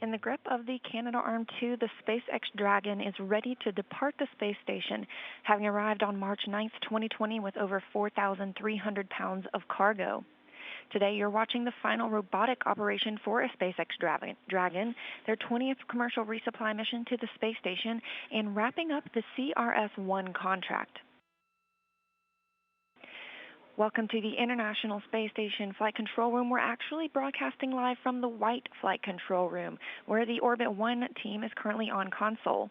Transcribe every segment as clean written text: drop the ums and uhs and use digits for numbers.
In the grip of the Canadarm2, the SpaceX Dragon is ready to depart the space station, having arrived on March 9, 2020 with over 4,300 pounds of cargo. Today, you're watching the final robotic operation for a SpaceX Dragon, their 20th commercial resupply mission to the space station, and wrapping up the CRS-1 contract. Welcome to the International Space Station Flight Control Room. We're actually broadcasting live from the White Flight Control Room, where the Orbit 1 team is currently on console.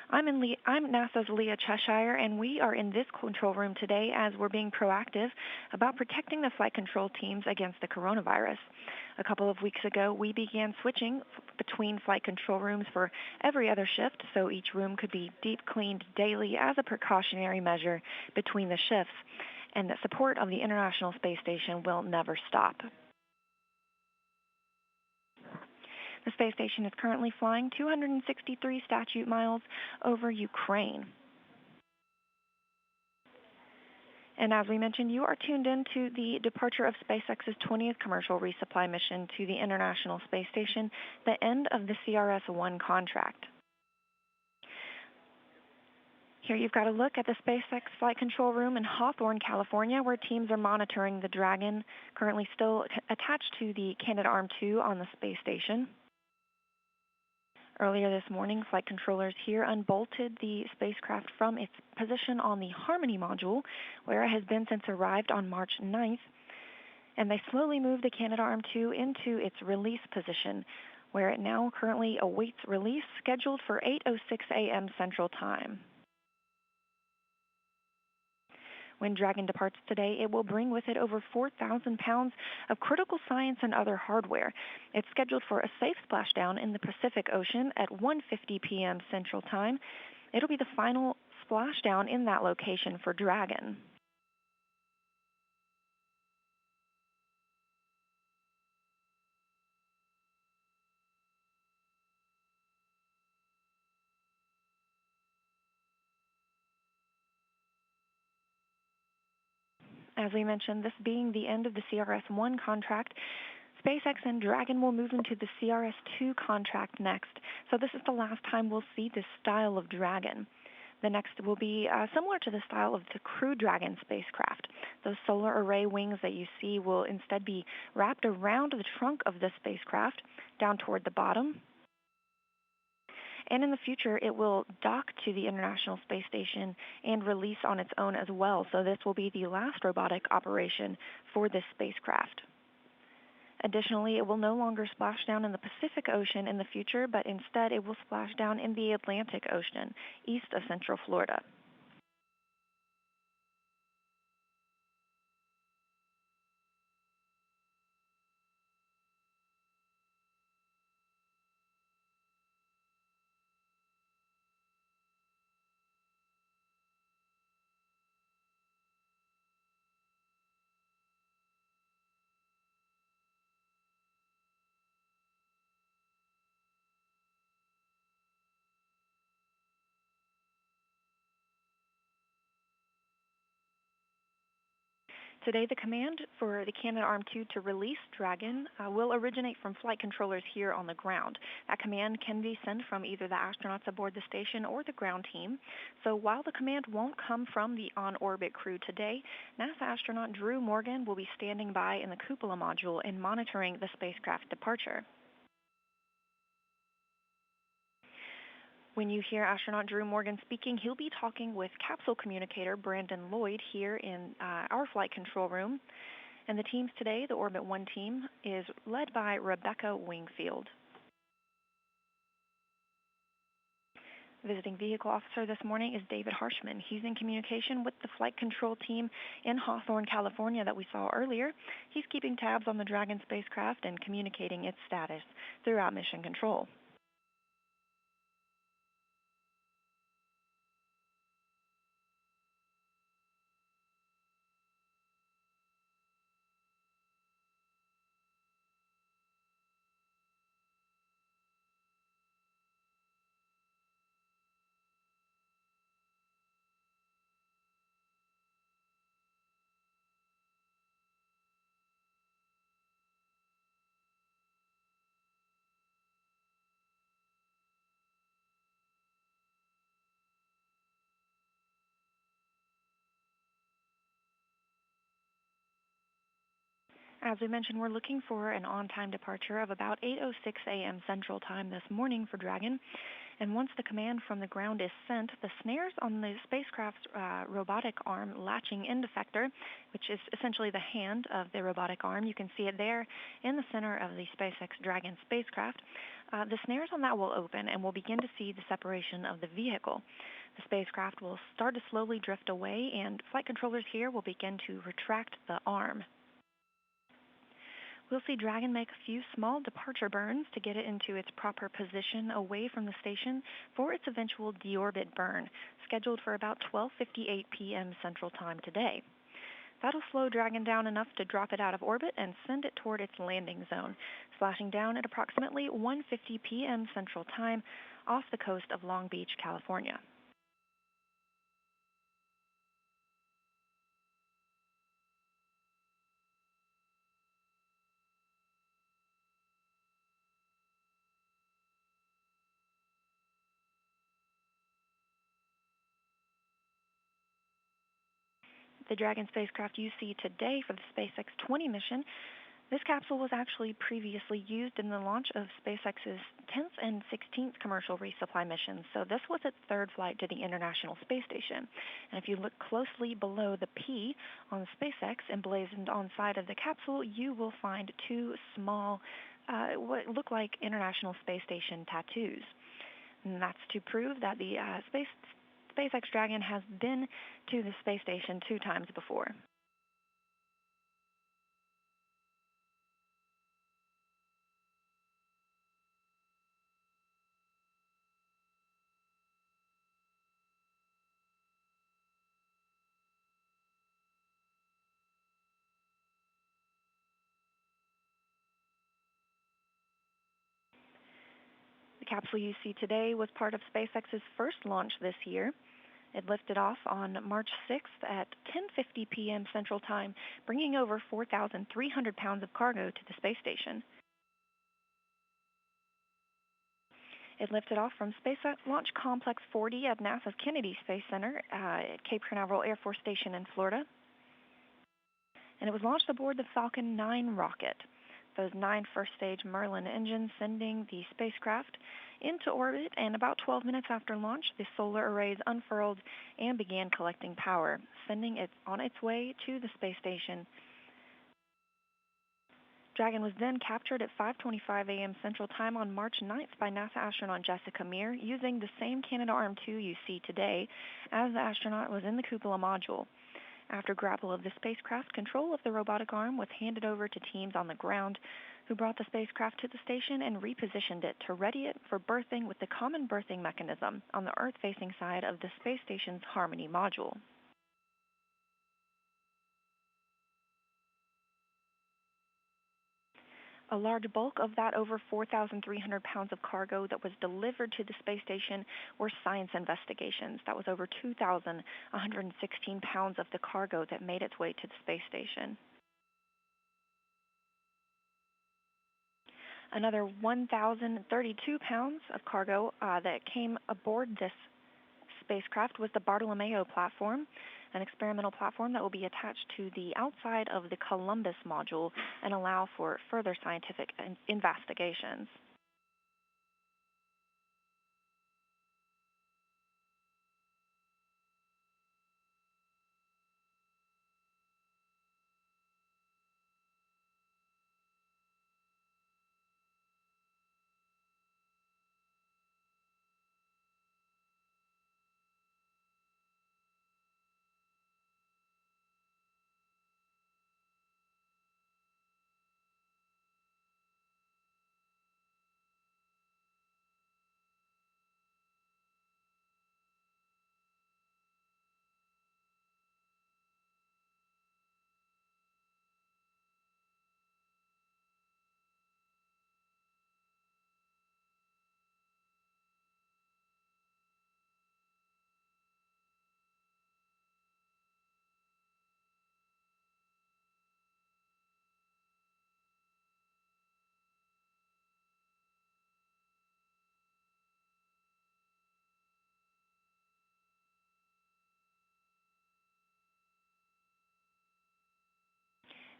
I'm NASA's Leah Cheshire, and we are in this control room today as we're being proactive about protecting the flight control teams against the coronavirus. A couple of weeks ago, we began switching between flight control rooms for every other shift, so each room could be deep cleaned daily as a precautionary measure between the shifts. And the support of the International Space Station will never stop. The space station is currently flying 263 statute miles over Ukraine. And as we mentioned, you are tuned in to the departure of SpaceX's 20th commercial resupply mission to the International Space Station, the end of the CRS-1 contract. Here you've got a look at the SpaceX Flight Control Room in Hawthorne, California, where teams are monitoring the Dragon, currently still attached to the Canadarm2 on the space station. Earlier this morning, flight controllers here unbolted the spacecraft from its position on the Harmony module, where it has been since arrived on March 9th, and they slowly moved the Canadarm2 into its release position, where it now currently awaits release, scheduled for 8:06 a.m. Central Time. When Dragon departs today, it will bring with it over 4,000 pounds of critical science and other hardware. It's scheduled for a safe splashdown in the Pacific Ocean at 1:50 p.m. Central Time. It'll be the final splashdown in that location for Dragon. As we mentioned, this being the end of the CRS-1 contract, SpaceX and Dragon will move into the CRS-2 contract next. So this is the last time we'll see this style of Dragon. The next will be similar to the style of the Crew Dragon spacecraft. Those solar array wings that you see will instead be wrapped around the trunk of the spacecraft down toward the bottom. And in the future, it will dock to the International Space Station and release on its own as well. So this will be the last robotic operation for this spacecraft. Additionally, it will no longer splash down in the Pacific Ocean in the future, but instead it will splash down in the Atlantic Ocean, east of Central Florida. Today, the command for the Canadarm2 to release Dragon will originate from flight controllers here on the ground. That command can be sent from either the astronauts aboard the station or the ground team. So while the command won't come from the on-orbit crew today, NASA astronaut Drew Morgan will be standing by in the cupola module and monitoring the spacecraft departure. When you hear astronaut Drew Morgan speaking, he'll be talking with capsule communicator Brandon Lloyd here in our flight control room. And the teams today, the Orbit 1 team, is led by Rebecca Wingfield. Visiting vehicle officer this morning is David Harshman. He's in communication with the flight control team in Hawthorne, California that we saw earlier. He's keeping tabs on the Dragon spacecraft and communicating its status throughout mission control. As we mentioned, we're looking for an on-time departure of about 8:06 a.m. Central Time this morning for Dragon. And once the command from the ground is sent, the snares on the spacecraft's robotic arm latching end effector, which is essentially the hand of the robotic arm, you can see it there in the center of the SpaceX Dragon spacecraft. The snares on that will open, and we'll begin to see the separation of the vehicle. The spacecraft will start to slowly drift away, and flight controllers here will begin to retract the arm. We'll see Dragon make a few small departure burns to get it into its proper position away from the station for its eventual deorbit burn, scheduled for about 12:58 p.m. Central Time today. That'll slow Dragon down enough to drop it out of orbit and send it toward its landing zone, splashing down at approximately 1:50 p.m. Central Time off the coast of Long Beach, California. The Dragon spacecraft you see today for the SpaceX 20 mission, this capsule was actually previously used in the launch of SpaceX's 10th and 16th commercial resupply missions, so this was its third flight to the International Space Station. And if you look closely below the P on the SpaceX emblazoned on side of the capsule, you will find two small, what look like International Space Station tattoos. And that's to prove that the SpaceX Dragon has been to the space station 2 times before. The capsule you see today was part of SpaceX's first launch this year. It lifted off on March 6th at 10:50 p.m. Central Time, bringing over 4,300 pounds of cargo to the space station. It lifted off from Space Launch Complex 40 at NASA's Kennedy Space Center at Cape Canaveral Air Force Station in Florida, and it was launched aboard the Falcon 9 rocket. Those 9 first-stage Merlin engines sending the spacecraft into orbit, and about 12 minutes after launch, the solar arrays unfurled and began collecting power, sending it on its way to the space station. Dragon was then captured at 5:25 a.m. Central Time on March 9th by NASA astronaut Jessica Meir using the same Canadarm2 you see today as the astronaut was in the cupola module. After grapple of the spacecraft, control of the robotic arm was handed over to teams on the ground who brought the spacecraft to the station and repositioned it to ready it for berthing with the common berthing mechanism on the Earth-facing side of the space station's Harmony module. A large bulk of that over 4,300 pounds of cargo that was delivered to the space station were science investigations. That was over 2,116 pounds of the cargo that made its way to the space station. Another 1,032 pounds of cargo that came aboard this spacecraft was the Bartolomeo platform, an experimental platform that will be attached to the outside of the Columbus module and allow for further scientific investigations.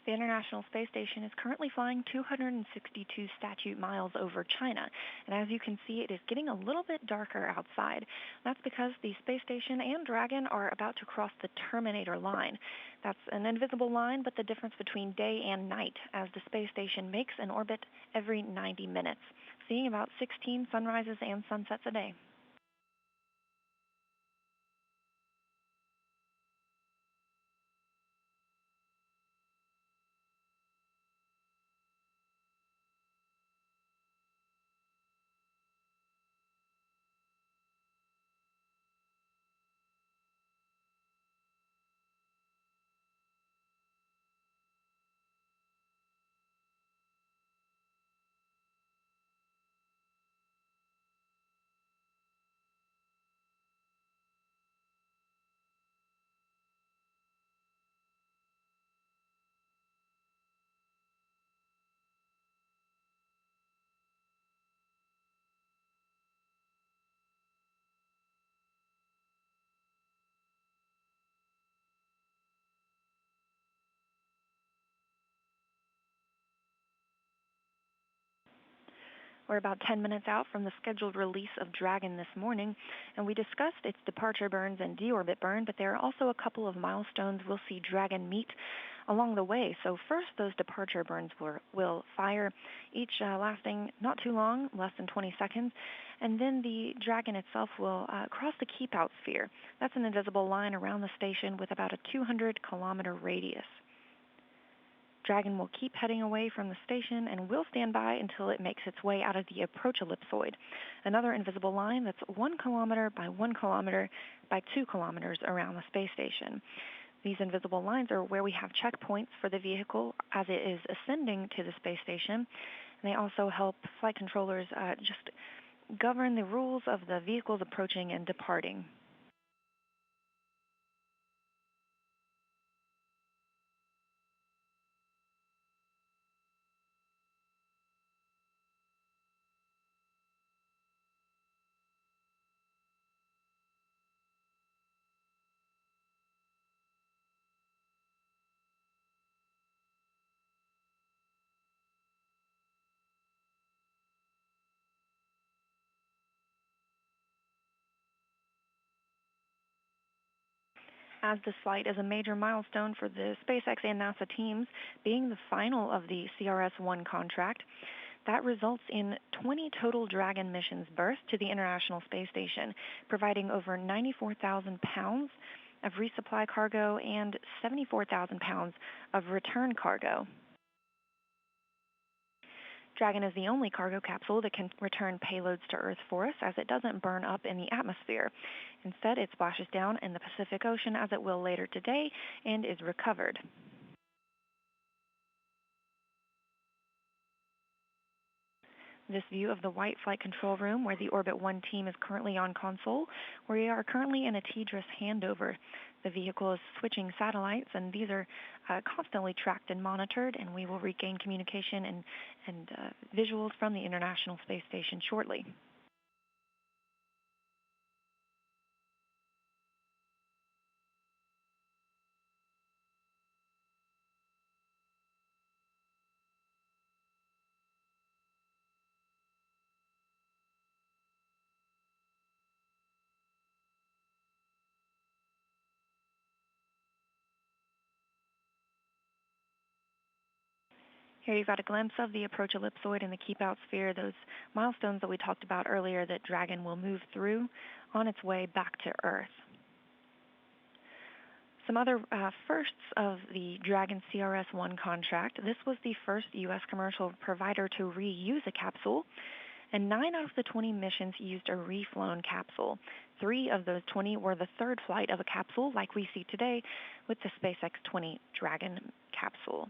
The International Space Station is currently flying 262 statute miles over China, and as you can see, it is getting a little bit darker outside. That's because the space station and Dragon are about to cross the Terminator line. That's an invisible line, but the difference between day and night, as the space station makes an orbit every 90 minutes, seeing about 16 sunrises and sunsets a day. We're about 10 minutes out from the scheduled release of Dragon this morning, and we discussed its departure burns and deorbit burn, but there are also a couple of milestones we'll see Dragon meet along the way. So first, those departure burns will fire, each lasting not too long, less than 20 seconds, and then the Dragon itself will cross the keep out sphere. That's an invisible line around the station with about a 200-kilometer radius. Dragon will keep heading away from the station and will stand by until it makes its way out of the approach ellipsoid, another invisible line that's 1 kilometer by 1 kilometer by 2 kilometers around the space station. These invisible lines are where we have checkpoints for the vehicle as it is ascending to the space station. And they also help flight controllers just govern the rules of the vehicles approaching and departing. As this flight is a major milestone for the SpaceX and NASA teams, being the final of the CRS-1 contract, that results in 20 total Dragon missions berthed to the International Space Station, providing over 94,000 pounds of resupply cargo and 74,000 pounds of return cargo. Dragon is the only cargo capsule that can return payloads to Earth for us, as it doesn't burn up in the atmosphere. Instead, it splashes down in the Pacific Ocean, as it will later today, and is recovered. This view of the white flight control room, where the Orbit 1 team is currently on console. We are currently in a TDRS handover. The vehicle is switching satellites, and these are constantly tracked and monitored, and we will regain communication and visuals from the International Space Station shortly. Here you've got a glimpse of the approach ellipsoid and the keep out sphere, those milestones that we talked about earlier that Dragon will move through on its way back to Earth. Some other firsts of the Dragon CRS-1 contract. This was the first U.S. commercial provider to reuse a capsule, and 9 out of the 20 missions used a reflown capsule. 3 of those 20 were the third flight of a capsule like we see today with the SpaceX 20 Dragon capsule.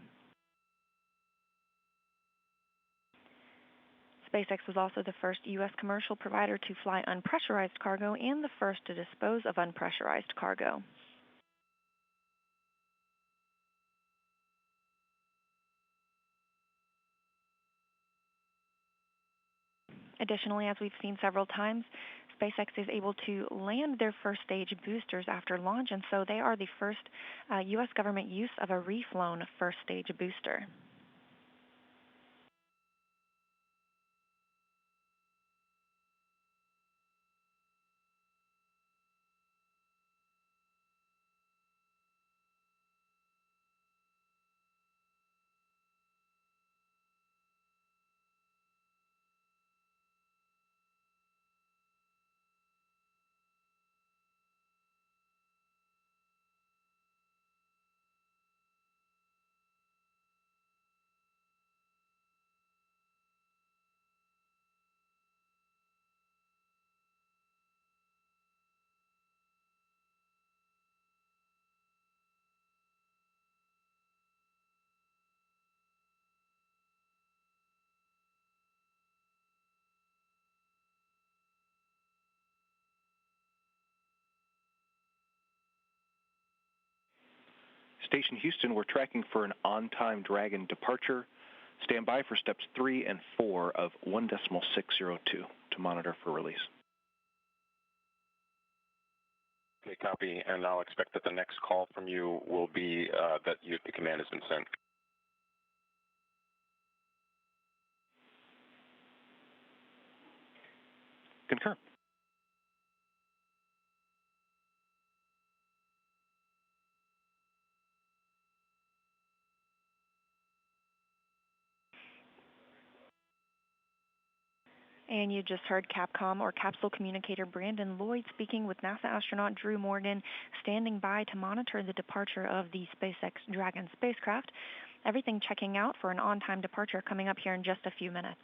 SpaceX was also the first U.S. commercial provider to fly unpressurized cargo and the first to dispose of unpressurized cargo. Additionally, as we've seen several times, SpaceX is able to land their first stage boosters after launch, and so they are the first U.S. government use of a reflown first stage booster. Station Houston, we're tracking for an on-time Dragon departure. Stand by for steps 3 and 4 of 1.602 to monitor for release. Okay, copy, and I'll expect that the next call from you will be that the command has been sent. Concur. And you just heard Capcom or Capsule Communicator Brandon Lloyd speaking with NASA astronaut Drew Morgan, standing by to monitor the departure of the SpaceX Dragon spacecraft. Everything checking out for an on-time departure coming up here in just a few minutes.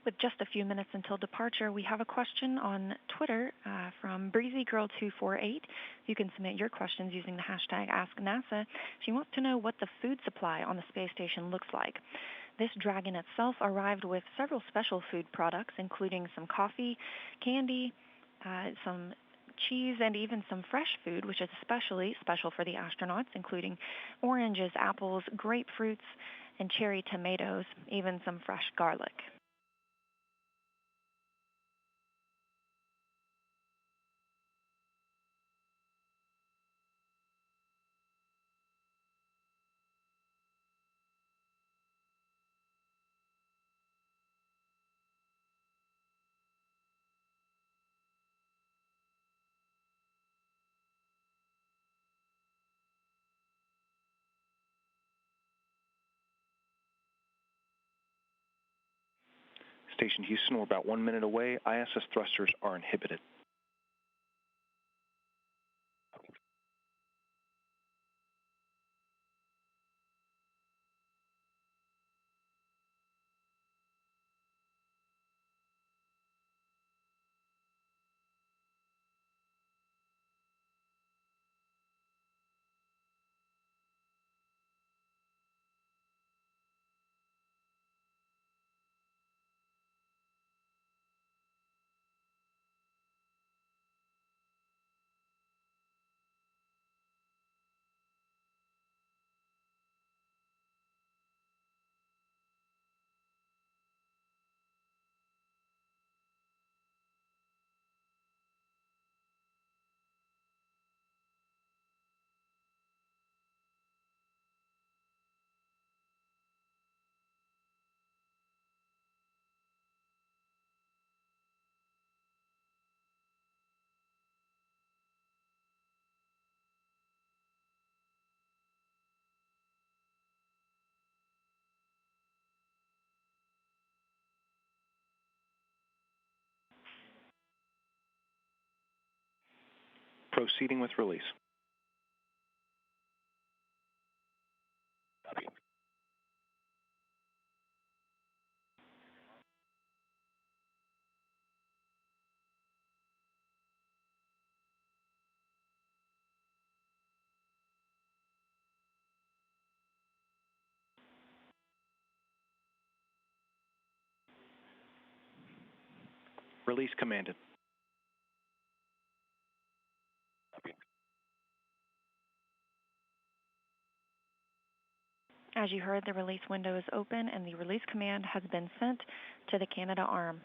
With just a few minutes until departure, we have a question on Twitter from BreezyGirl248. You can submit your questions using the hashtag AskNASA. She wants to know what the food supply on the space station looks like. This Dragon itself arrived with several special food products, including some coffee, candy, some cheese, and even some fresh food, which is especially special for the astronauts, including oranges, apples, grapefruits, and cherry tomatoes, even some fresh garlic. Station Houston, we're about 1 minute away. ISS thrusters are inhibited. Proceeding with release. Release commanded. As you heard, the release window is open and the release command has been sent to the Canada arm.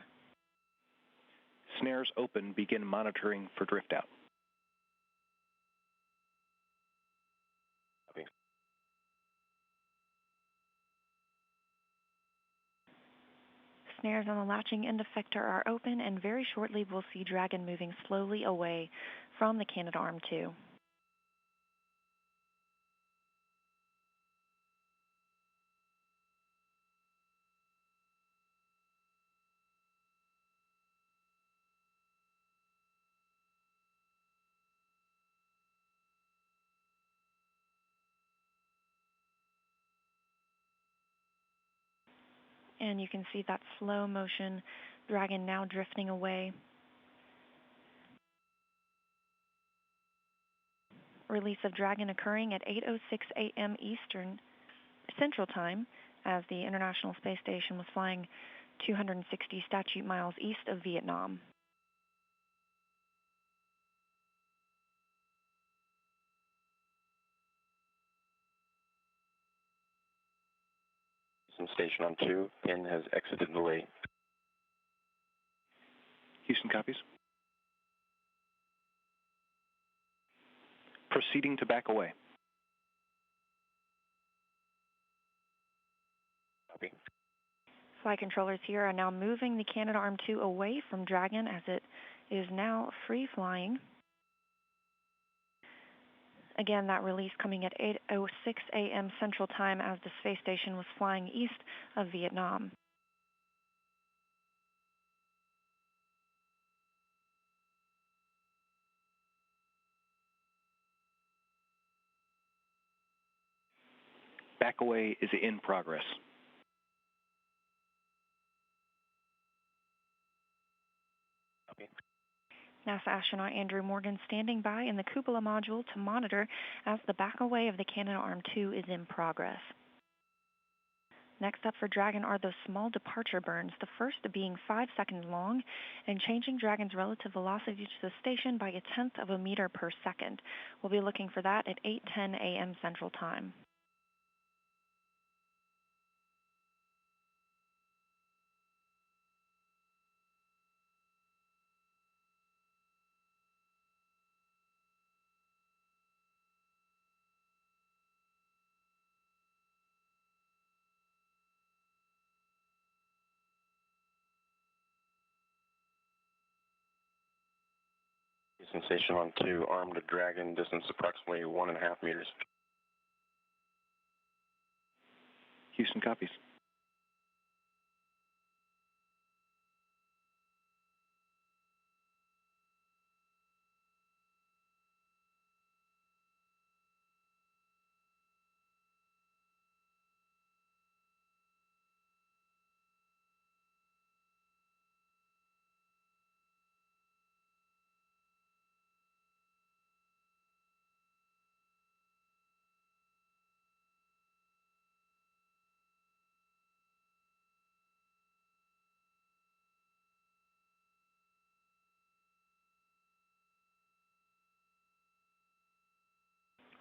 Snares open. Begin monitoring for drift out. Snares on the latching end effector are open, and very shortly we'll see Dragon moving slowly away from the Canadarm2. And you can see that slow motion Dragon now drifting away. Release of Dragon occurring at 8:06 a.m. Eastern Central Time, as the International Space Station was flying 260 statute miles east of Vietnam. Station on 2, pin has exited the way. Houston copies. Proceeding to back away. Copy. Flight controllers here are now moving the Canadarm2 away from Dragon as it is now free flying. Again, that release coming at 8:06 a.m. Central Time as the space station was flying east of Vietnam. Back away is in progress. Copy. NASA astronaut Andrew Morgan standing by in the cupola module to monitor as the back away of the Canadarm2 is in progress. Next up for Dragon are those small departure burns, the first being 5 seconds long and changing Dragon's relative velocity to the station by 1/10 of a meter per second. We'll be looking for that at 8:10 a.m. Central Time. Station on 2, armed Dragon, distance approximately 1.5 meters. Houston copies.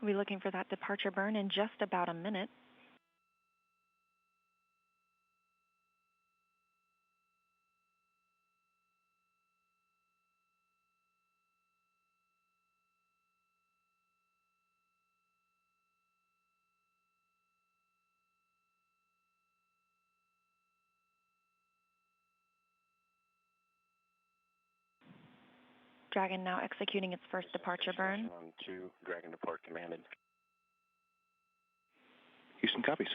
We'll be looking for that departure burn in just about a minute. Dragon now executing its first departure burn. On 2, Dragon depart commanded. Houston copies.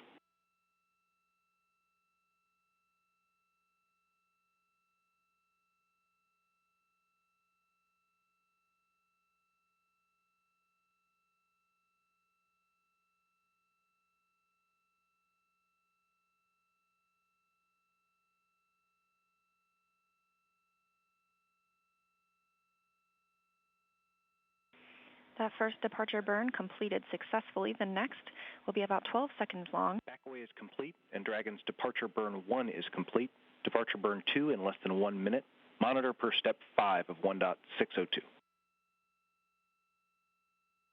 That first departure burn completed successfully. The next will be about 12 seconds long. Backaway is complete, and Dragon's departure burn 1 is complete. Departure burn 2 in less than 1 minute. Monitor per step 5 of 1.602.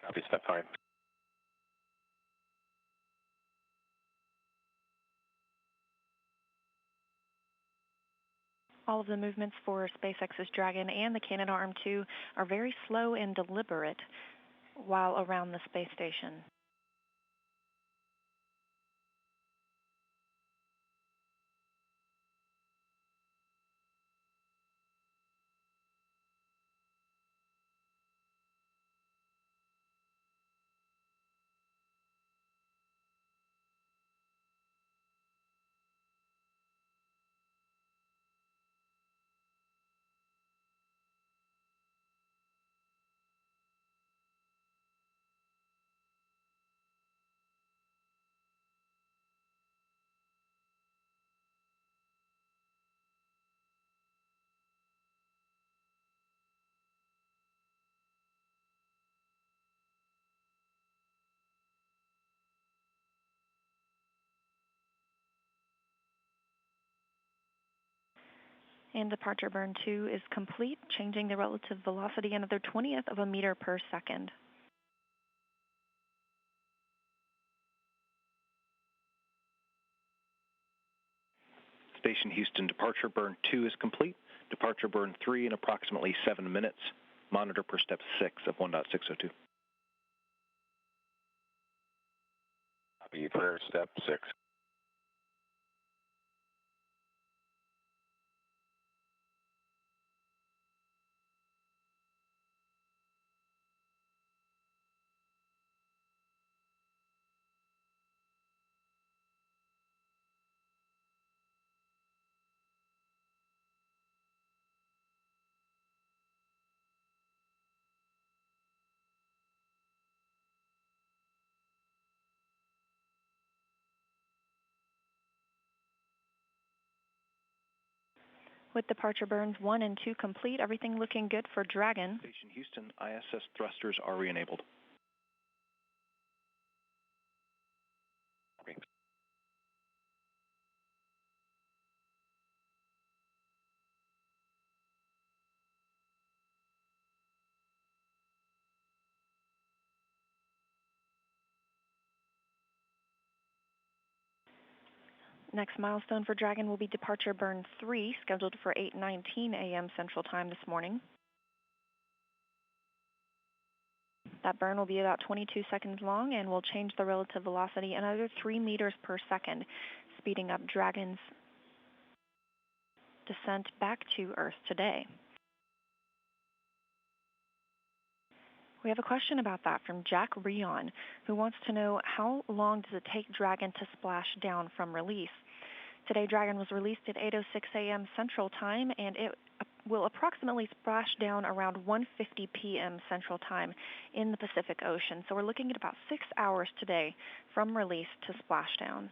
Copy, step 5. All of the movements for SpaceX's Dragon and the Canadarm2 are very slow and deliberate while around the space station. And departure burn 2 is complete, changing the relative velocity another 1/20th of a meter per second. Station Houston, departure burn 2 is complete. Departure burn 3 in approximately 7 minutes. Monitor per step 6 of 1.602. Copy, per step 6. With departure burns 1 and 2 complete, everything looking good for Dragon. Station Houston, ISS thrusters are re-enabled. Copy. Next milestone for Dragon will be departure burn 3, scheduled for 8:19 a.m. Central Time this morning. That burn will be about 22 seconds long and will change the relative velocity another 3 meters per second, speeding up Dragon's descent back to Earth today. We have a question about that from Jack Rion, who wants to know how long does it take Dragon to splash down from release. Today, Dragon was released at 8:06 a.m. Central Time, and it will approximately splash down around 1:50 p.m. Central Time in the Pacific Ocean. So we're looking at about 6 hours today from release to splashdown.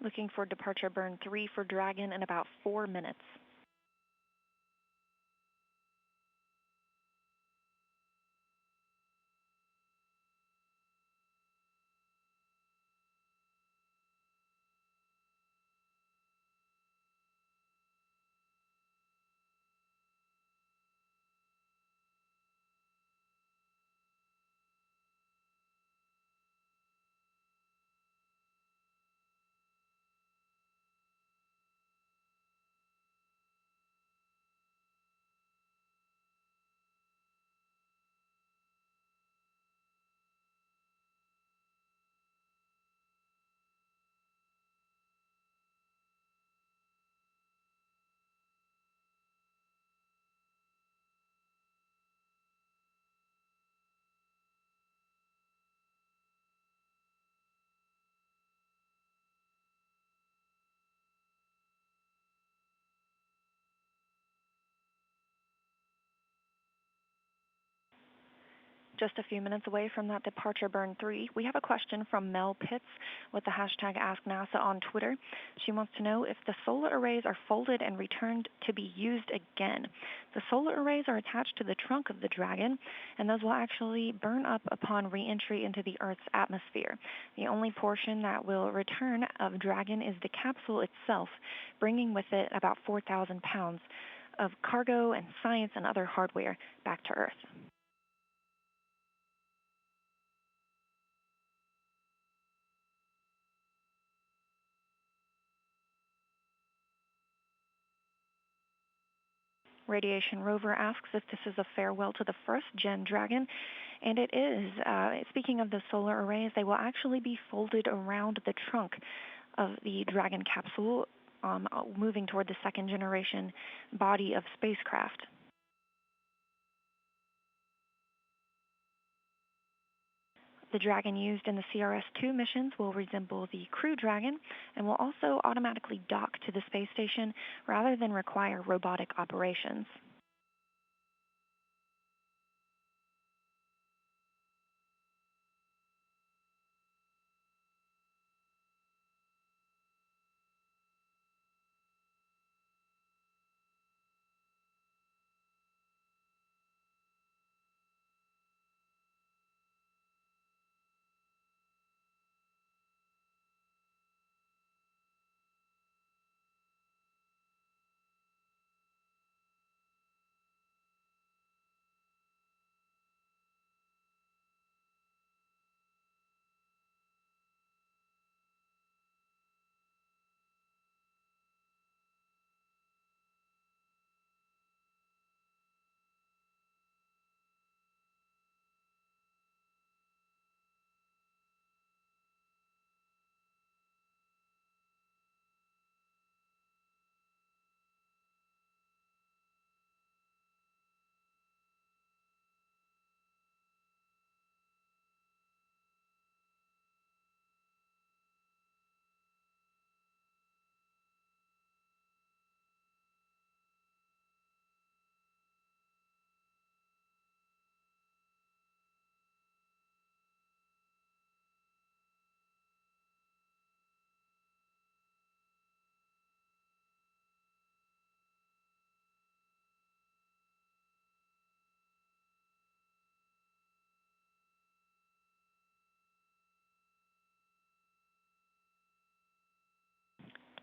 Looking for departure burn 3 for Dragon in about 4 minutes. Just a few minutes away from that departure burn 3, we have a question from Mel Pitts with the hashtag AskNASA on Twitter. She wants to know if the solar arrays are folded and returned to be used again. The solar arrays are attached to the trunk of the Dragon, and those will actually burn up upon re-entry into the Earth's atmosphere. The only portion that will return of Dragon is the capsule itself, bringing with it about 4,000 pounds of cargo and science and other hardware back to Earth. Radiation Rover asks if this is a farewell to the first-gen Dragon, and it is. Speaking of the solar arrays, they will actually be folded around the trunk of the Dragon capsule, moving toward the second-generation body of spacecraft. The Dragon used in the CRS-2 missions will resemble the Crew Dragon and will also automatically dock to the space station rather than require robotic operations.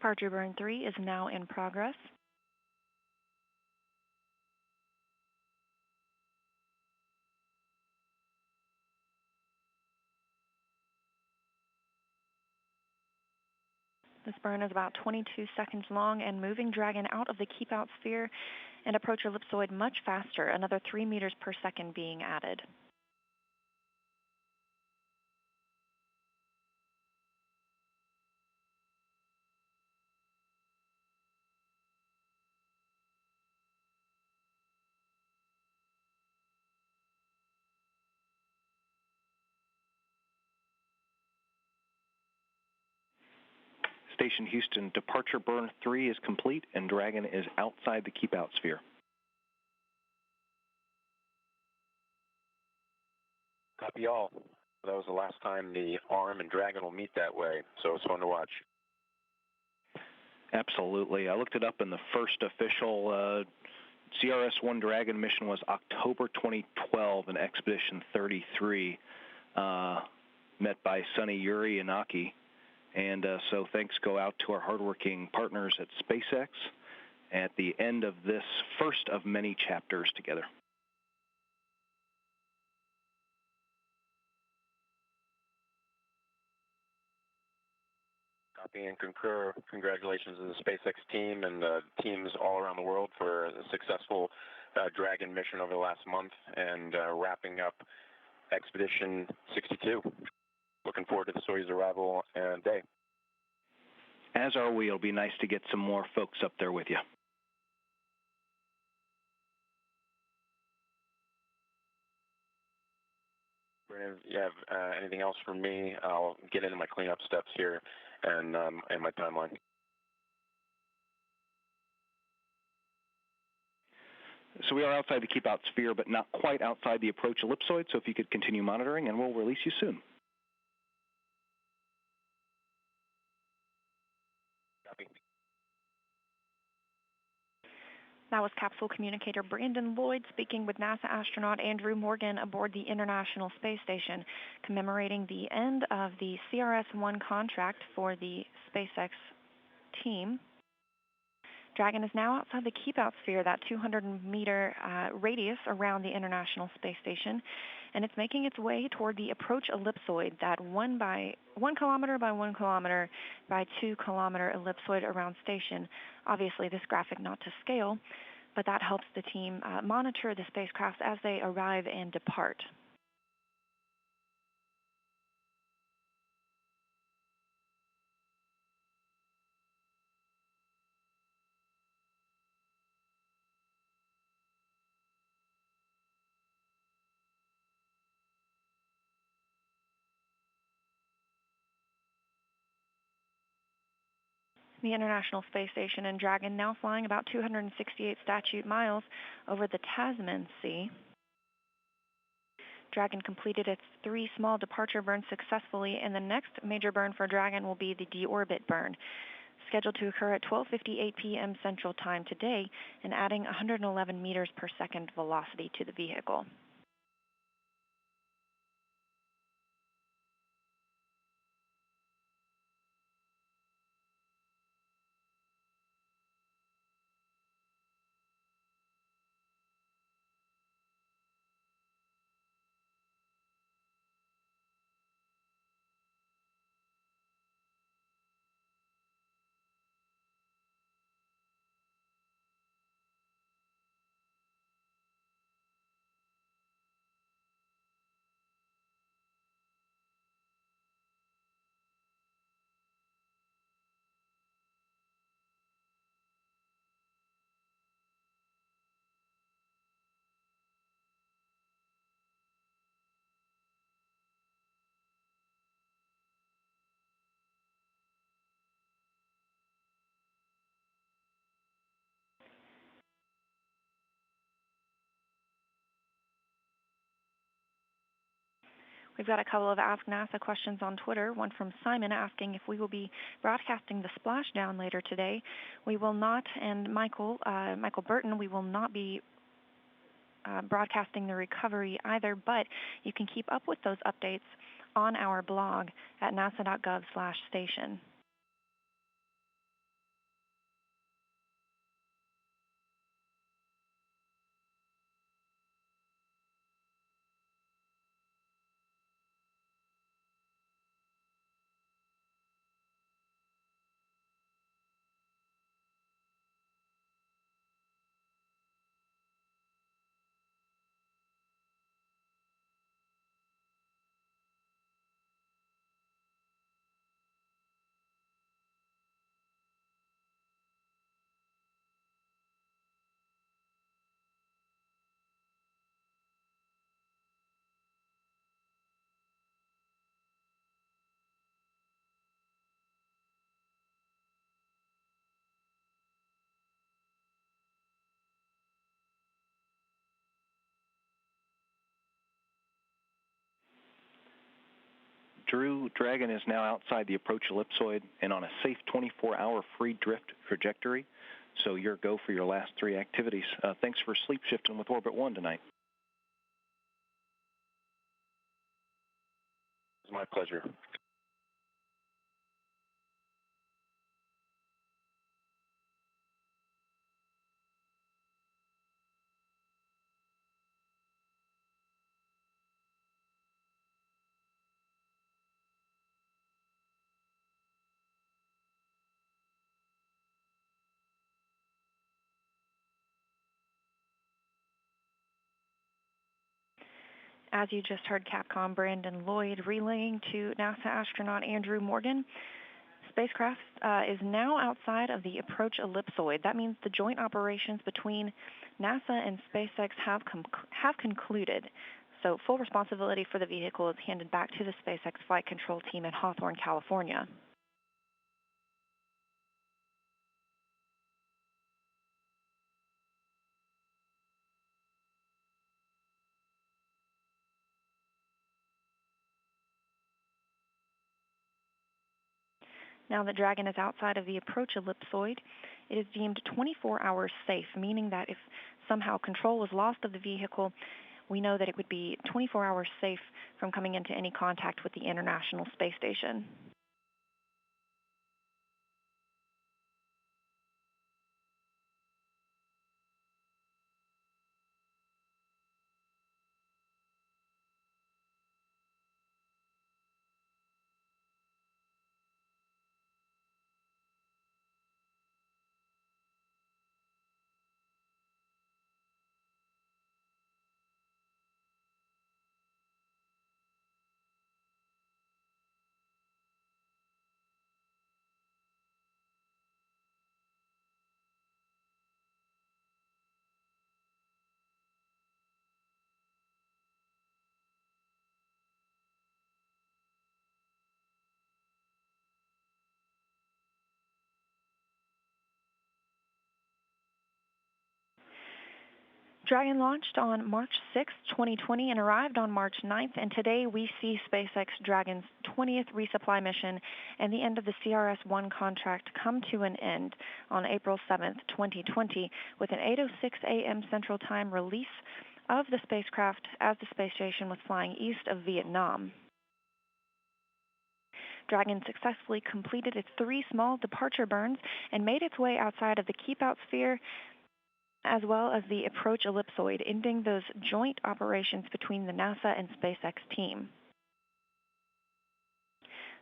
Departure burn 3 is now in progress. This burn is about 22 seconds long and moving Dragon out of the keep out sphere and approach ellipsoid much faster, another 3 meters per second being added. Station Houston, departure burn 3 is complete and Dragon is outside the keep out sphere. Copy all. That was the last time the arm and Dragon will meet that way, so it's fun to watch. Absolutely. I looked it up, and the first official CRS-1 Dragon mission was October 2012 in Expedition 33, met by Sonny Yuri Inaki. And so thanks go out to our hardworking partners at SpaceX at the end of this first of many chapters together. Copy and concur. Congratulations to the SpaceX team and the teams all around the world for a successful Dragon mission over the last month and wrapping up Expedition 62. Looking forward to the Soyuz arrival and day. As are we. It'll be nice to get some more folks up there with you. If you have anything else for me, I'll get into my cleanup steps here and my timeline. So we are outside the keep out sphere, but not quite outside the approach ellipsoid, so if you could continue monitoring, and we'll release you soon. Copy. That was capsule communicator Brandon Lloyd speaking with NASA astronaut Andrew Morgan aboard the International Space Station, commemorating the end of the CRS-1 contract for the SpaceX team. Dragon is now outside the keep-out sphere, that 200-meter radius around the International Space Station, and it's making its way toward the approach ellipsoid, that 1 kilometer by 1 kilometer by 2 kilometer ellipsoid around station. Obviously, this graphic not to scale, but that helps the team monitor the spacecraft as they arrive and depart. The International Space Station and Dragon now flying about 268 statute miles over the Tasman Sea. Dragon completed its 3 small departure burns successfully, and the next major burn for Dragon will be the deorbit burn, scheduled to occur at 12:58 p.m. Central Time today and adding 111 meters per second velocity to the vehicle. We've got a couple of Ask NASA questions on Twitter, one from Simon asking if we will be broadcasting the splashdown later today. We will not, and Michael Burton, we will not be broadcasting the recovery either, but you can keep up with those updates on our blog at nasa.gov/station. Dragon is now outside the approach ellipsoid and on a safe 24-hour free drift trajectory. So you're go for your last 3 activities. Thanks for sleep shifting with Orbit 1 tonight. It's my pleasure. As you just heard Capcom Brandon Lloyd relaying to NASA astronaut Andrew Morgan, spacecraft is now outside of the approach ellipsoid. That means the joint operations between NASA and SpaceX have concluded. So full responsibility for the vehicle is handed back to the SpaceX flight control team in Hawthorne, California. Now that Dragon is outside of the approach ellipsoid, it is deemed 24 hours safe, meaning that if somehow control was lost of the vehicle, we know that it would be 24 hours safe from coming into any contact with the International Space Station. Dragon launched on March 6, 2020 and arrived on March 9th, and today we see SpaceX Dragon's 20th resupply mission and the end of the CRS-1 contract come to an end on April 7th, 2020 with an 8:06 a.m. Central Time release of the spacecraft as the space station was flying east of Vietnam. Dragon successfully completed its 3 small departure burns and made its way outside of the keep-out sphere as well as the approach ellipsoid, ending those joint operations between the NASA and SpaceX team.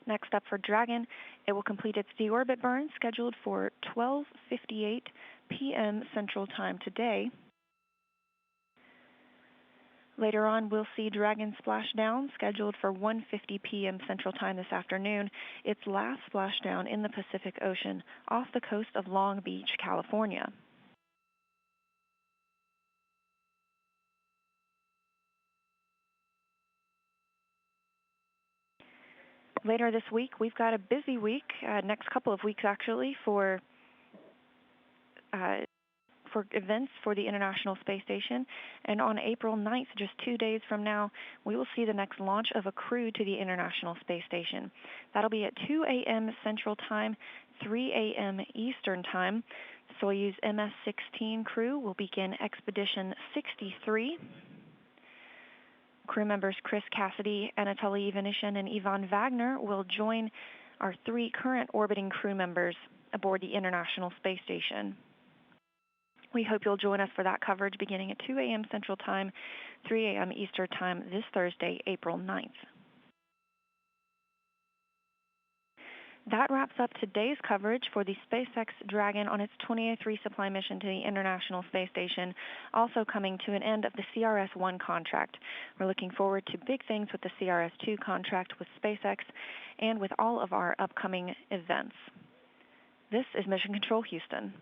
Next up for Dragon, it will complete its deorbit burn scheduled for 12:58 p.m. Central Time today. Later on, we'll see Dragon splashdown scheduled for 1:50 p.m. Central Time this afternoon, its last splashdown in the Pacific Ocean off the coast of Long Beach, California. Later this week, we've got a busy week, next couple of weeks actually, for events for the International Space Station. And on April 9th, just 2 days from now, we will see the next launch of a crew to the International Space Station. That'll be at 2 a.m. Central Time, 3 a.m. Eastern Time. Soyuz MS-16 crew will begin Expedition 63. Crew members Chris Cassidy, Anatoly Ivanishin, and Ivan Wagner will join our 3 current orbiting crew members aboard the International Space Station. We hope you'll join us for that coverage beginning at 2 a.m. Central Time, 3 a.m. Eastern Time this Thursday, April 9th. That wraps up today's coverage for the SpaceX Dragon on its 20th resupply mission to the International Space Station, also coming to an end of the CRS-1 contract. We're looking forward to big things with the CRS-2 contract with SpaceX and with all of our upcoming events. This is Mission Control Houston.